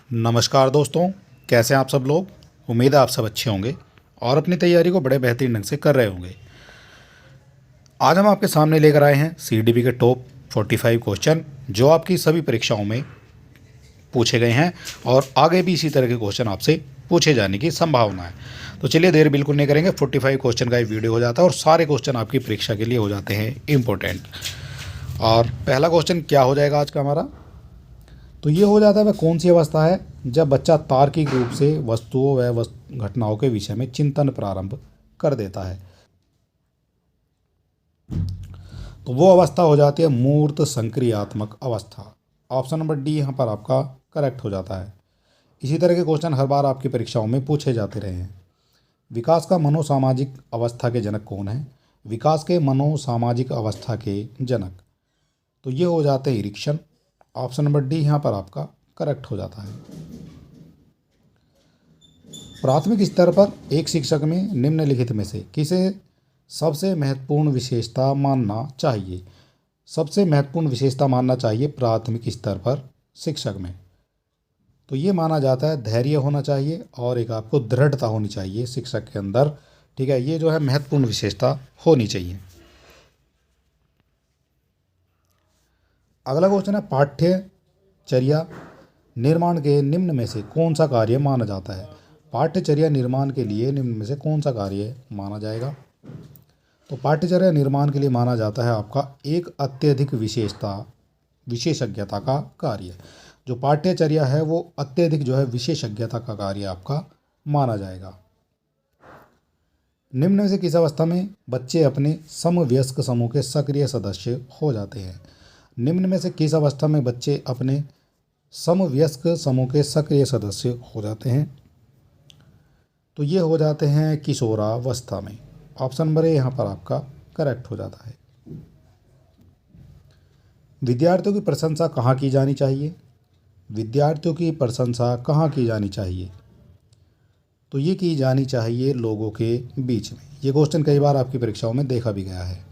नमस्कार दोस्तों, कैसे हैं आप सब लोग। उम्मीद है आप सब अच्छे होंगे और अपनी तैयारी को बड़े बेहतरीन ढंग से कर रहे होंगे। आज हम आपके सामने लेकर आए हैं सीडीपी के टॉप 45 क्वेश्चन जो आपकी सभी परीक्षाओं में पूछे गए हैं और आगे भी इसी तरह के क्वेश्चन आपसे पूछे जाने की संभावना है। तो चलिए देर बिल्कुल नहीं करेंगे, 45 क्वेश्चन का एक वीडियो हो जाता है और सारे क्वेश्चन आपकी परीक्षा के लिए हो जाते हैं इम्पोर्टेंट। और पहला क्वेश्चन क्या हो जाएगा आज का हमारा, तो ये हो जाता है वह कौन सी अवस्था है जब बच्चा तार्किक रूप से वस्तुओं व घटनाओं के विषय में चिंतन प्रारंभ कर देता है। तो वो अवस्था हो जाती है मूर्त संक्रियात्मक अवस्था। ऑप्शन नंबर डी यहाँ पर आपका करेक्ट हो जाता है। इसी तरह के क्वेश्चन हर बार आपकी परीक्षाओं में पूछे जाते रहे हैं। विकास का मनोसामाजिक अवस्था के जनक कौन है? विकास के मनोसामाजिक अवस्था के जनक तो ये हो जाते हैं इरिक्शन। ऑप्शन नंबर डी यहाँ पर आपका करेक्ट हो जाता है। प्राथमिक स्तर पर एक शिक्षक में निम्नलिखित में से किसे सबसे महत्वपूर्ण विशेषता मानना चाहिए? सबसे महत्वपूर्ण विशेषता मानना चाहिए प्राथमिक स्तर पर शिक्षक में, तो ये माना जाता है धैर्य होना चाहिए और एक आपको दृढ़ता होनी चाहिए शिक्षक के अंदर। ठीक है, ये जो है महत्वपूर्ण विशेषता होनी चाहिए। अगला क्वेश्चन है पाठ्यचर्या निर्माण के निम्न में से कौन सा कार्य माना जाता है? पाठ्यचर्या निर्माण के लिए निम्न में से कौन सा कार्य माना जाएगा? तो पाठ्यचर्या निर्माण के लिए माना जाता है आपका एक अत्यधिक विशेषज्ञता का कार्य। जो पाठ्यचर्या है वो अत्यधिक जो है विशेषज्ञता का कार्य आपका माना जाएगा। निम्न में से किस अवस्था में बच्चे अपने समवयस्क समूह के सक्रिय सदस्य हो जाते हैं? निम्न में से किस अवस्था में बच्चे अपने समवयस्क समूह के सक्रिय सदस्य हो जाते हैं? तो ये हो जाते हैं किशोरावस्था में। ऑप्शन नंबर ए यहाँ पर आपका करेक्ट हो जाता है। विद्यार्थियों की प्रशंसा कहाँ की जानी चाहिए? विद्यार्थियों की प्रशंसा कहाँ की जानी चाहिए? तो ये की जानी चाहिए लोगों के बीच में। ये क्वेश्चन कई बार आपकी परीक्षाओं में देखा भी गया है।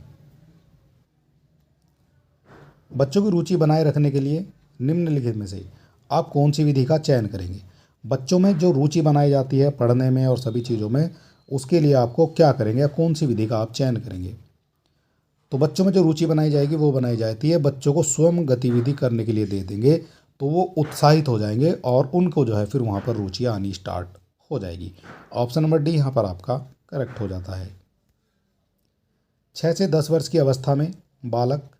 बच्चों की रुचि बनाए रखने के लिए निम्नलिखित में से आप कौन सी विधि का चयन करेंगे? बच्चों में जो रुचि बनाई जाती है पढ़ने में और सभी चीज़ों में, उसके लिए आपको क्या करेंगे या कौन सी विधि का आप चयन करेंगे? तो बच्चों में जो रुचि बनाई जाएगी वो बनाई जाती है बच्चों को स्वयं गतिविधि करने के लिए दे देंगे तो वो उत्साहित हो जाएंगे और उनको जो है फिर वहाँ पर रुचि आनी स्टार्ट हो जाएगी। ऑप्शन नंबर डी यहाँ पर आपका करेक्ट हो जाता है। 6 से 10 वर्ष की अवस्था में बालक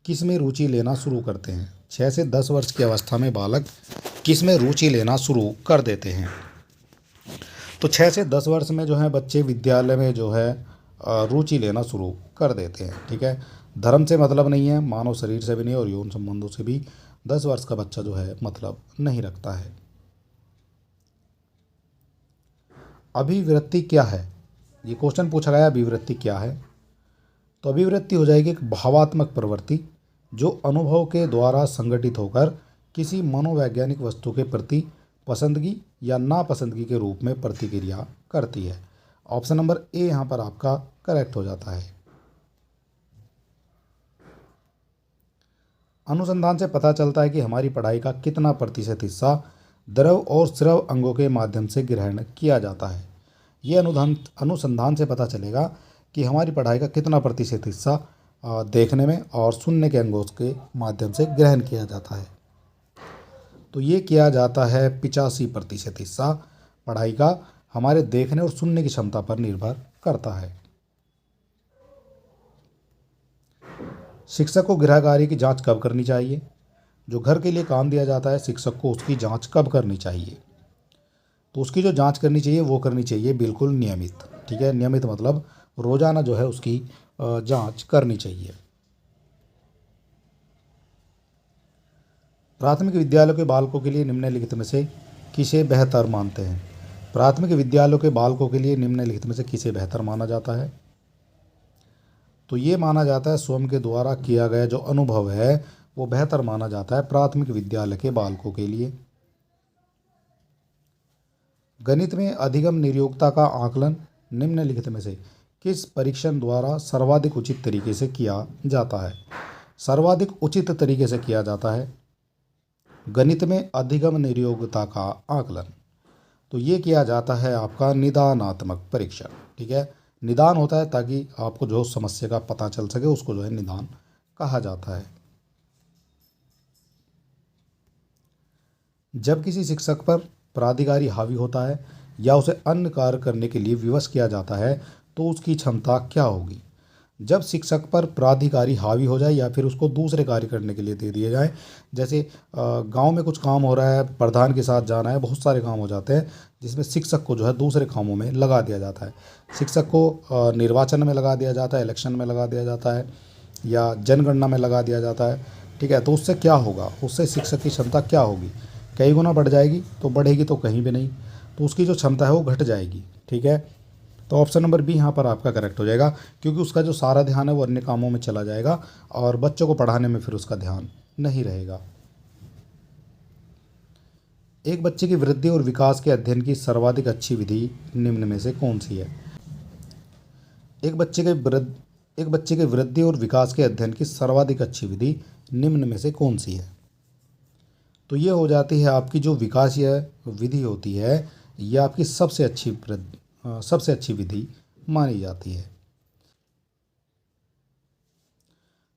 किस में रुचि लेना शुरू करते हैं? 6 से 10 वर्ष की अवस्था में बालक किस में रुचि लेना शुरू कर देते हैं? तो 6 से 10 वर्ष में जो है बच्चे विद्यालय में जो है रुचि लेना शुरू कर देते हैं। ठीक है, धर्म से मतलब नहीं है, मानव शरीर से भी नहीं और यौन संबंधों से भी 10 वर्ष का बच्चा जो है मतलब नहीं रखता है। अभिवृत्ति क्या है? ये क्वेश्चन पूछा गया अभिवृत्ति क्या है? तो अभिवृत्ति हो जाएगी एक भावात्मक प्रवृत्ति जो अनुभव के द्वारा संगठित होकर किसी मनोवैज्ञानिक वस्तु के प्रति पसंदगी या नापसंदगी के रूप में प्रतिक्रिया करती है। ऑप्शन नंबर ए यहाँ पर आपका करेक्ट हो जाता है। अनुसंधान से पता चलता है कि हमारी पढ़ाई का कितना प्रतिशत हिस्सा द्रव और स्रव अंगों के माध्यम से ग्रहण किया जाता है। ये अनुसंधान से पता चलेगा कि हमारी पढ़ाई का कितना प्रतिशत हिस्सा देखने में और सुनने के अंगों के माध्यम से ग्रहण किया जाता है। तो ये किया जाता है 85% हिस्सा पढ़ाई का हमारे देखने और सुनने की क्षमता पर निर्भर करता है। शिक्षक को गृह कार्य की जांच कब करनी चाहिए? जो घर के लिए काम दिया जाता है शिक्षक को उसकी जांच कब करनी चाहिए? तो उसकी जो जांच करनी चाहिए वो करनी चाहिए बिल्कुल नियमित। ठीक है, नियमित मतलब रोजाना जो है उसकी जांच करनी चाहिए। प्राथमिक विद्यालयों के बालकों के लिए निम्नलिखित में से किसे बेहतर मानते हैं? प्राथमिक विद्यालयों के बालकों के लिए निम्नलिखित में से किसे बेहतर माना जाता है? तो ये माना जाता है स्वयं के द्वारा किया गया जो अनुभव है वो बेहतर माना जाता है प्राथमिक विद्यालय के बालकों के लिए। गणित में अधिगम निर्योग्यता का आकलन निम्नलिखित में से किस परीक्षण द्वारा सर्वाधिक उचित तरीके से किया जाता है? सर्वाधिक उचित तरीके से किया जाता है गणित में अधिगम निर्योग्यता का आकलन। तो ये किया जाता है आपका निदानात्मक परीक्षण। ठीक है, निदान होता है ताकि आपको जो समस्या का पता चल सके, उसको जो है निदान कहा जाता है। जब किसी शिक्षक पर प्राधिकारी हावी होता है या उसे अन्य कार्य करने के लिए विवश किया जाता है तो उसकी क्षमता क्या होगी। जब शिक्षक पर प्राधिकारी हावी हो जाए या फिर उसको दूसरे कार्य करने के लिए दे दिए जाए, जैसे गांव में कुछ काम हो रहा है, प्रधान के साथ जाना है, बहुत सारे काम हो जाते हैं जिसमें शिक्षक को जो है दूसरे कामों में लगा दिया जाता है। शिक्षक को निर्वाचन में लगा दिया जाता है, इलेक्शन में लगा दिया जाता है या जनगणना में लगा दिया जाता है। ठीक है, तो उससे क्या होगा, उससे शिक्षक की क्षमता क्या होगी, कई गुना बढ़ जाएगी, तो बढ़ेगी तो कहीं भी नहीं, तो उसकी जो क्षमता है वो घट जाएगी। ठीक है, तो ऑप्शन नंबर बी यहाँ पर आपका करेक्ट हो जाएगा, क्योंकि उसका जो सारा ध्यान है वो अन्य कामों में चला जाएगा और बच्चों को पढ़ाने में फिर उसका ध्यान नहीं रहेगा। एक बच्चे की वृद्धि और विकास के अध्ययन की सर्वाधिक अच्छी विधि निम्न में से कौन सी है। एक बच्चे के वृद्धि और विकास के अध्ययन की सर्वाधिक अच्छी विधि निम्न में से कौन सी है। तो ये हो जाती है आपकी जो विकासीय विधि होती है, ये आपकी सबसे अच्छी विधि मानी जाती है।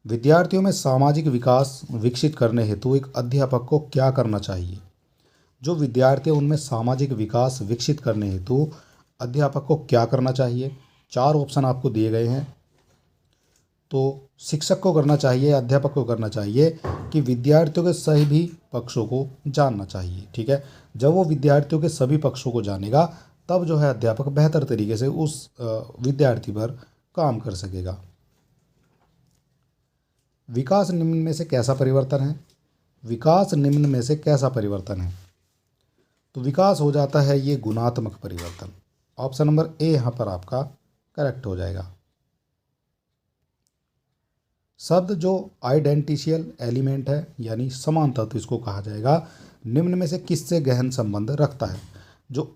विद्यार्थियों में सामाजिक विकास विकसित करने हेतु एक अध्यापक को क्या करना चाहिए। जो विद्यार्थी हैं उनमें सामाजिक विकास विकसित करने हेतु अध्यापक को क्या करना चाहिए। 4 ऑप्शन आपको दिए गए हैं। तो शिक्षक को करना चाहिए, अध्यापक को करना चाहिए कि विद्यार्थियों के सभी पक्षों को जानना चाहिए। ठीक है, जब वो विद्यार्थियों के सभी पक्षों को जानेगा तब जो है अध्यापक बेहतर तरीके से उस विद्यार्थी पर काम कर सकेगा। विकास निम्न में से कैसा परिवर्तन है। विकास निम्न में से कैसा परिवर्तन है। तो विकास हो जाता है ये गुणात्मक परिवर्तन। ऑप्शन नंबर ए यहाँ पर आपका करेक्ट हो जाएगा। शब्द जो आइडेंटिशियल एलिमेंट है यानी समान तत्व इसको कहा जाएगा, निम्न में से किससे गहन संबंध रखता है। जो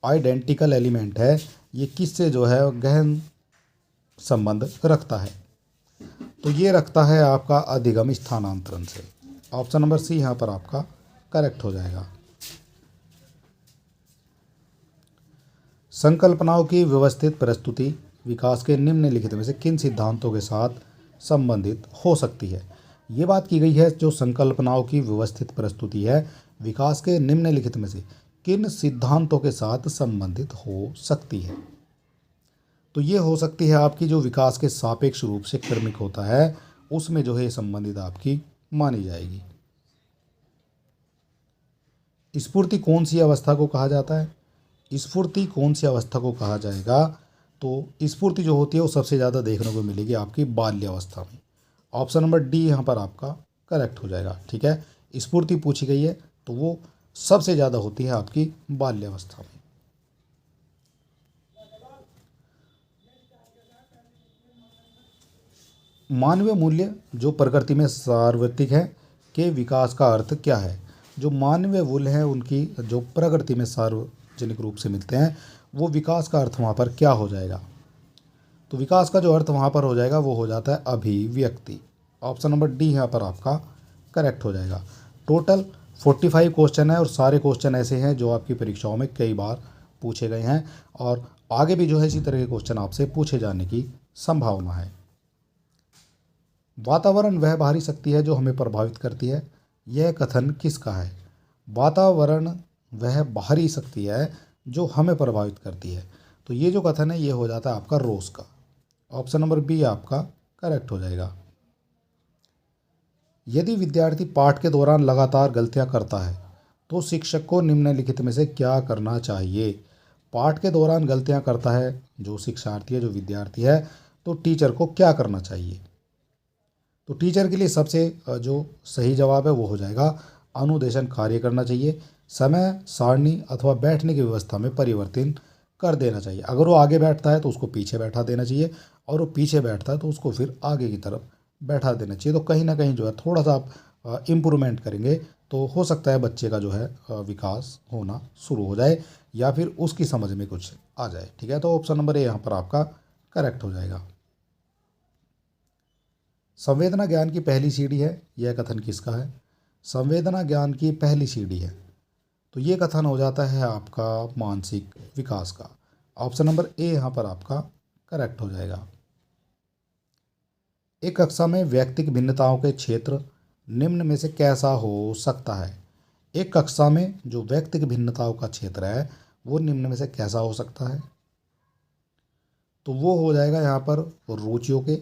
आइडेंटिकल एलिमेंट है ये किससे जो है गहन संबंध रखता है। तो ये रखता है आपका अधिगम स्थानांतरण से। ऑप्शन नंबर सी यहाँ पर आपका करेक्ट हो जाएगा। संकल्पनाओं की व्यवस्थित प्रस्तुति विकास के निम्नलिखित में से किन सिद्धांतों के साथ संबंधित हो सकती है। ये बात की गई है जो संकल्पनाओं की व्यवस्थित प्रस्तुति है विकास के निम्नलिखित में से किन सिद्धांतों के साथ संबंधित हो सकती है। तो ये हो सकती है आपकी जो विकास के सापेक्ष रूप से क्रमिक होता है उसमें जो है संबंधित आपकी मानी जाएगी। स्फूर्ति कौन सी अवस्था को कहा जाता है। स्फूर्ति कौन सी अवस्था को कहा जाएगा। तो स्फूर्ति जो होती है वो सबसे ज़्यादा देखने को मिलेगी आपकी बाल्यावस्था में। ऑप्शन नंबर डी यहाँ पर आपका करेक्ट हो जाएगा। ठीक है, स्फूर्ति पूछी गई है तो वो सबसे ज़्यादा होती है आपकी बाल्यावस्था में। मानवीय मूल्य जो प्रकृति में सार्वत्रिक है के विकास का अर्थ क्या है। जो मानवीय मूल्य हैं उनकी जो प्रकृति में सार्वजनिक रूप से मिलते हैं वो विकास का अर्थ वहाँ पर क्या हो जाएगा। तो विकास का जो अर्थ वहाँ पर हो जाएगा वो हो जाता है अभिव्यक्ति। ऑप्शन नंबर डी यहाँ पर आपका करेक्ट हो जाएगा। टोटल 45 क्वेश्चन है और सारे क्वेश्चन ऐसे हैं जो आपकी परीक्षाओं में कई बार पूछे गए हैं और आगे भी जो है इसी तरह के क्वेश्चन आपसे पूछे जाने की संभावना है। वातावरण वह बाहरी शक्ति है जो हमें प्रभावित करती है। यह कथन किसका है। वातावरण वह बाहरी शक्ति है जो हमें प्रभावित करती है। तो ये जो कथन है ये हो जाता है आपका रोज का। ऑप्शन नंबर बी आपका करेक्ट हो जाएगा। यदि विद्यार्थी पाठ के दौरान लगातार गलतियां करता है तो शिक्षक को निम्नलिखित में से क्या करना चाहिए। पाठ के दौरान गलतियां करता है जो शिक्षार्थी है, जो विद्यार्थी है, तो टीचर को क्या करना चाहिए। तो टीचर के लिए सबसे जो सही जवाब है वो हो जाएगा अनुदेशन कार्य करना चाहिए। समय सारणी अथवा बैठने की व्यवस्था में परिवर्तन कर देना चाहिए। अगर वो आगे बैठता है तो उसको पीछे बैठा देना चाहिए और वो पीछे बैठता है तो उसको फिर आगे की तरफ बैठा देना चाहिए। तो कहीं ना कहीं जो है थोड़ा सा आप इम्प्रूवमेंट करेंगे तो हो सकता है बच्चे का जो है विकास होना शुरू हो जाए या फिर उसकी समझ में कुछ आ जाए। ठीक है, तो ऑप्शन नंबर ए यहाँ पर आपका करेक्ट हो जाएगा। संवेदना ज्ञान की पहली सीढ़ी है, यह कथन किसका है। संवेदना ज्ञान की पहली सीढ़ी है। तो ये कथन हो जाता है आपका मानसिक विकास का। ऑप्शन नंबर ए यहाँ पर आपका करेक्ट हो जाएगा। एक कक्षा में व्यक्तिक भिन्नताओं के क्षेत्र निम्न में से कैसा हो सकता है। एक कक्षा में जो व्यक्तिक भिन्नताओं का क्षेत्र है वो निम्न में से कैसा हो सकता है। तो वो हो जाएगा यहाँ पर रुचियों के,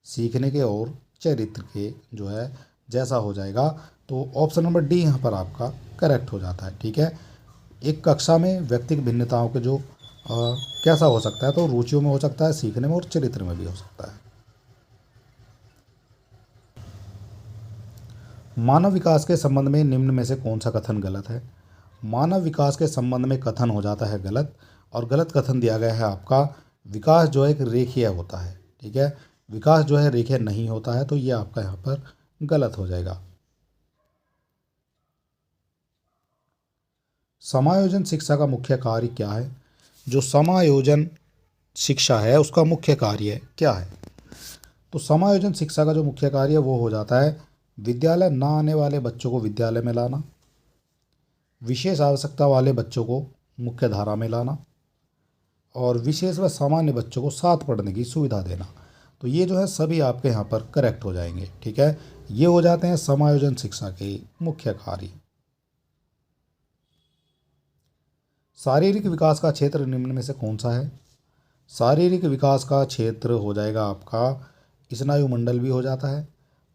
सीखने के और चरित्र के जो है जैसा हो जाएगा। तो ऑप्शन नंबर डी यहाँ पर आपका करेक्ट हो जाता है। ठीक है, एक कक्षा में व्यक्तिगत भिन्नताओं के जो कैसा हो सकता है, तो रुचियों में हो सकता है, सीखने में और चरित्र में भी हो सकता है। मानव विकास के संबंध में निम्न में से कौन सा कथन गलत है। मानव विकास के संबंध में कथन हो जाता है गलत, और गलत कथन दिया गया है आपका विकास जो है एक रेखीय होता है। ठीक है, विकास जो है रेखीय नहीं होता है, तो ये आपका यहाँ पर गलत हो जाएगा। समायोजन शिक्षा का मुख्य कार्य क्या है। जो समायोजन शिक्षा है उसका मुख्य कार्य क्या है। तो समायोजन शिक्षा का जो मुख्य कार्य है वो हो जाता है विद्यालय ना आने वाले बच्चों को विद्यालय में लाना, विशेष आवश्यकता वाले बच्चों को मुख्य धारा में लाना, और विशेष व सामान्य बच्चों को साथ पढ़ने की सुविधा देना। तो ये जो है सभी आपके यहाँ पर करेक्ट हो जाएंगे। ठीक है, ये हो जाते हैं समायोजन शिक्षा के मुख्य कार्य। शारीरिक विकास का क्षेत्र निम्न में से कौन सा है। शारीरिक विकास का क्षेत्र हो जाएगा आपका स्नायुमंडल भी हो जाता है,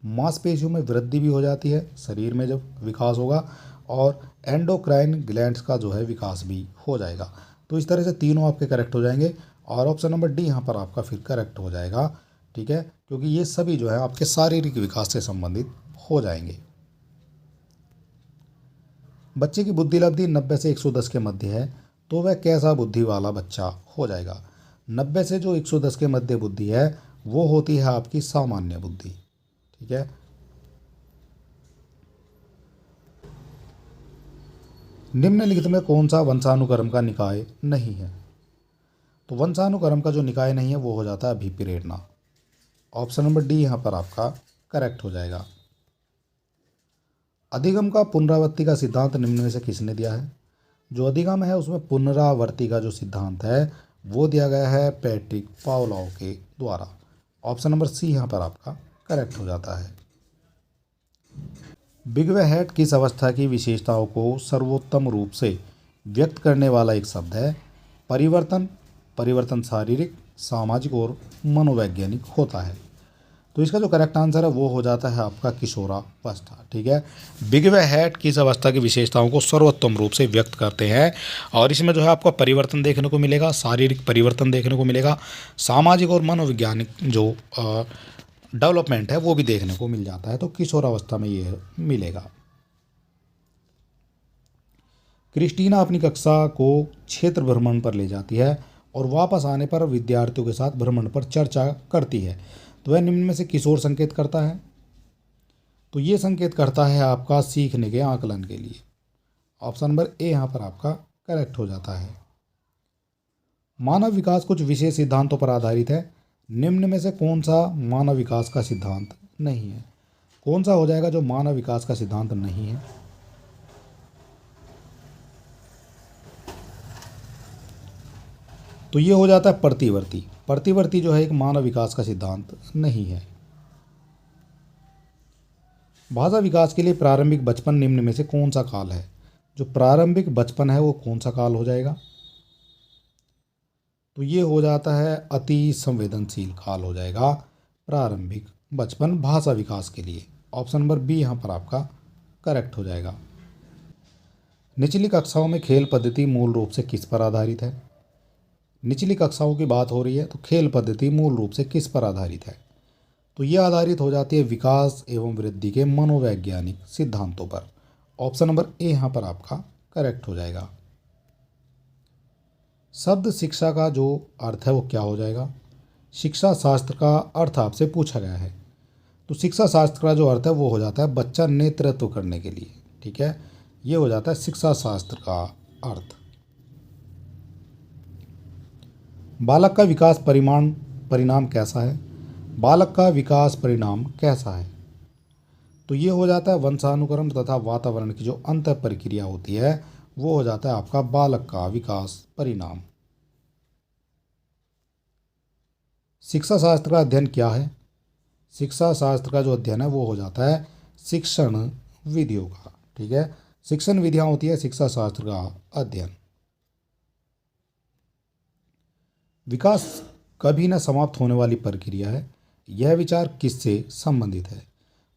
मांसपेशियों में वृद्धि भी हो जाती है शरीर में जब विकास होगा, और एंडोक्राइन ग्लैंड्स का जो है विकास भी हो जाएगा। तो इस तरह से तीनों आपके करेक्ट हो जाएंगे, और ऑप्शन नंबर डी यहाँ पर आपका फिर करेक्ट हो जाएगा। ठीक है, क्योंकि ये सभी जो है आपके शारीरिक विकास से संबंधित हो जाएंगे। बच्चे की बुद्धि लब्धि 90 से 110 के मध्य है, तो वह कैसा बुद्धि वाला बच्चा हो जाएगा। 90 से जो 110 के मध्य बुद्धि है वो होती है आपकी सामान्य बुद्धि। ठीक है, निम्नलिखित में कौन सा वंशानुक्रम का निकाय नहीं है। तो वंशानुक्रम का जो निकाय नहीं है वो हो जाता है अभिप्रेरणा। ऑप्शन नंबर डी यहाँ पर आपका करेक्ट हो जाएगा। अधिगम का पुनरावृत्ति का सिद्धांत निम्न में से किसने दिया है। जो अधिगम है उसमें पुनरावृत्ति का जो सिद्धांत है वो दिया गया है पैट्रिक पावलोव के द्वारा। ऑप्शन नंबर सी यहाँ पर आपका करेक्ट हो जाता है। बिग व हेड किस अवस्था की विशेषताओं को सर्वोत्तम रूप से व्यक्त करने वाला एक शब्द है। परिवर्तन, परिवर्तन शारीरिक, सामाजिक और मनोवैज्ञानिक होता है। तो इसका जो करेक्ट आंसर है वो हो जाता है आपका किशोरावस्था। ठीक है, बिग व हेड किस अवस्था की विशेषताओं को सर्वोत्तम रूप से व्यक्त करते हैं, और इसमें जो है आपको परिवर्तन देखने को मिलेगा, शारीरिक परिवर्तन देखने को मिलेगा, सामाजिक और मनोवैज्ञानिक जो डेवलपमेंट है वो भी देखने को मिल जाता है। तो किशोरावस्था में ये मिलेगा। क्रिस्टीना अपनी कक्षा को क्षेत्र भ्रमण पर ले जाती है और वापस आने पर विद्यार्थियों के साथ भ्रमण पर चर्चा करती है, तो वह निम्न में से किस ओर संकेत करता है। तो ये संकेत करता है आपका सीखने के आकलन के लिए। ऑप्शन नंबर ए यहाँ पर आपका करेक्ट हो जाता है। मानव विकास कुछ विशेष सिद्धांतों पर आधारित है, निम्न में से कौन सा मानव विकास का सिद्धांत नहीं है। कौन सा हो जाएगा जो मानव विकास का सिद्धांत नहीं है। तो ये हो जाता है प्रतिवर्ती। प्रतिवर्ती जो है एक मानव विकास का सिद्धांत नहीं है। भाषा विकास के लिए प्रारंभिक बचपन निम्न में से कौन सा काल है। जो प्रारंभिक बचपन है वो कौन सा काल हो जाएगा। तो ये हो जाता है अति संवेदनशील काल हो जाएगा प्रारंभिक बचपन भाषा विकास के लिए। ऑप्शन नंबर बी यहाँ पर आपका करेक्ट हो जाएगा। निचली कक्षाओं में खेल पद्धति मूल रूप से किस पर आधारित है। निचली कक्षाओं की बात हो रही है तो खेल पद्धति मूल रूप से किस पर आधारित है। तो ये आधारित हो जाती है विकास एवं वृद्धि के मनोवैज्ञानिक सिद्धांतों पर। ऑप्शन नंबर ए यहाँ पर आपका करेक्ट हो जाएगा। शब्द शिक्षा का जो अर्थ है वो क्या हो जाएगा। शिक्षा शास्त्र का अर्थ आपसे पूछा गया है, तो शिक्षा शास्त्र का जो अर्थ है वो हो जाता है बच्चा नेतृत्व करने के लिए। ठीक है, ये हो जाता है शिक्षा शास्त्र का अर्थ। बालक का विकास परिणाम कैसा है। बालक का विकास परिणाम कैसा है। तो ये हो जाता है वंशानुक्रम तथा वातावरण की जो अंतः प्रक्रिया होती है वो हो जाता है आपका बालक का विकास परिणाम। शिक्षा शास्त्र का अध्ययन क्या है? शिक्षा शास्त्र का जो अध्ययन है वो हो जाता है शिक्षण विधियों का। ठीक है, शिक्षण विधियां होती है शिक्षा शास्त्र का अध्ययन। विकास कभी न समाप्त होने वाली प्रक्रिया है। यह विचार किससे संबंधित है?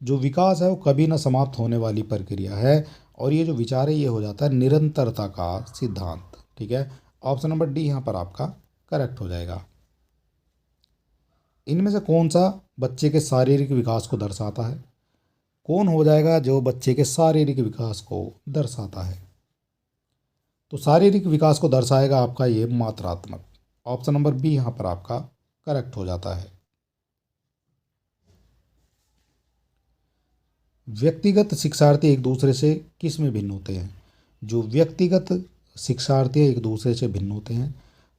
जो विकास है वो कभी न समाप्त होने वाली प्रक्रिया है और ये जो विचार है ये हो जाता है निरंतरता का सिद्धांत। ठीक है, ऑप्शन नंबर डी यहाँ पर आपका करेक्ट हो जाएगा। इनमें से कौन सा बच्चे के शारीरिक विकास को दर्शाता है? कौन हो जाएगा जो बच्चे के शारीरिक विकास को दर्शाता है? तो शारीरिक विकास को दर्शाएगा आपका ये मात्रात्मक। ऑप्शन नंबर बी यहाँ पर आपका करेक्ट हो जाता है। व्यक्तिगत शिक्षार्थी एक दूसरे से किस में भिन्न होते हैं? जो व्यक्तिगत शिक्षार्थी एक दूसरे से भिन्न होते हैं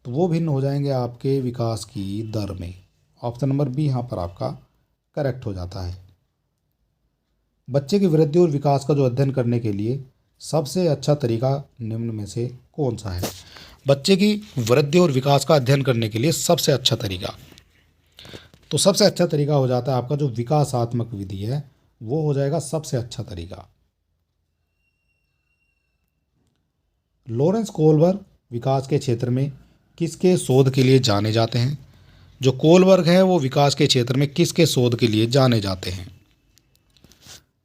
तो वो भिन्न हो जाएंगे आपके विकास की दर में। ऑप्शन नंबर बी यहाँ पर आपका करेक्ट हो जाता है। बच्चे की वृद्धि और विकास का जो अध्ययन करने के लिए सबसे अच्छा तरीका निम्न में से कौन सा है? बच्चे की वृद्धि और विकास का अध्ययन करने के लिए सबसे अच्छा तरीका, तो सबसे अच्छा तरीका हो जाता है आपका जो विकासात्मक विधि है वो हो जाएगा सबसे अच्छा तरीका। लॉरेंस कोलबर्ग विकास के क्षेत्र में किसके शोध के लिए जाने जाते हैं? जो कोलबर्ग है वो विकास के क्षेत्र में किसके शोध के लिए जाने जाते हैं?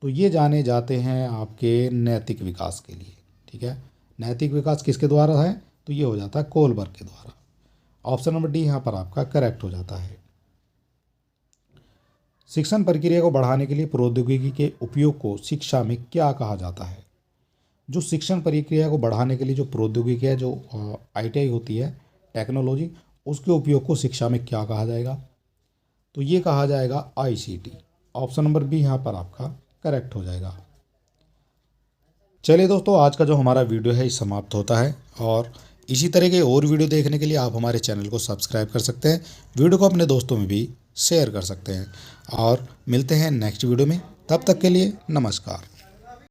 तो ये जाने जाते हैं आपके नैतिक विकास के लिए। ठीक है, नैतिक विकास किसके द्वारा है? तो ये हो जाता है कोलबर्ग के द्वारा। ऑप्शन नंबर डी यहाँ पर आपका करेक्ट हो जाता है। शिक्षण प्रक्रिया को बढ़ाने के लिए प्रौद्योगिकी के उपयोग को शिक्षा में क्या कहा जाता है? जो शिक्षण प्रक्रिया को बढ़ाने के लिए जो प्रौद्योगिकी है, जो ITI होती है टेक्नोलॉजी, उसके उपयोग को शिक्षा में क्या कहा जाएगा? तो ये कहा जाएगा ICT। ऑप्शन नंबर बी यहाँ पर आपका करेक्ट हो जाएगा। चलिए दोस्तों, आज का जो हमारा वीडियो है ये समाप्त होता है और इसी तरह के और वीडियो देखने के लिए आप हमारे चैनल को सब्सक्राइब कर सकते हैं। वीडियो को अपने दोस्तों में भी शेयर कर सकते हैं और मिलते हैं नेक्स्ट वीडियो में। तब तक के लिए नमस्कार।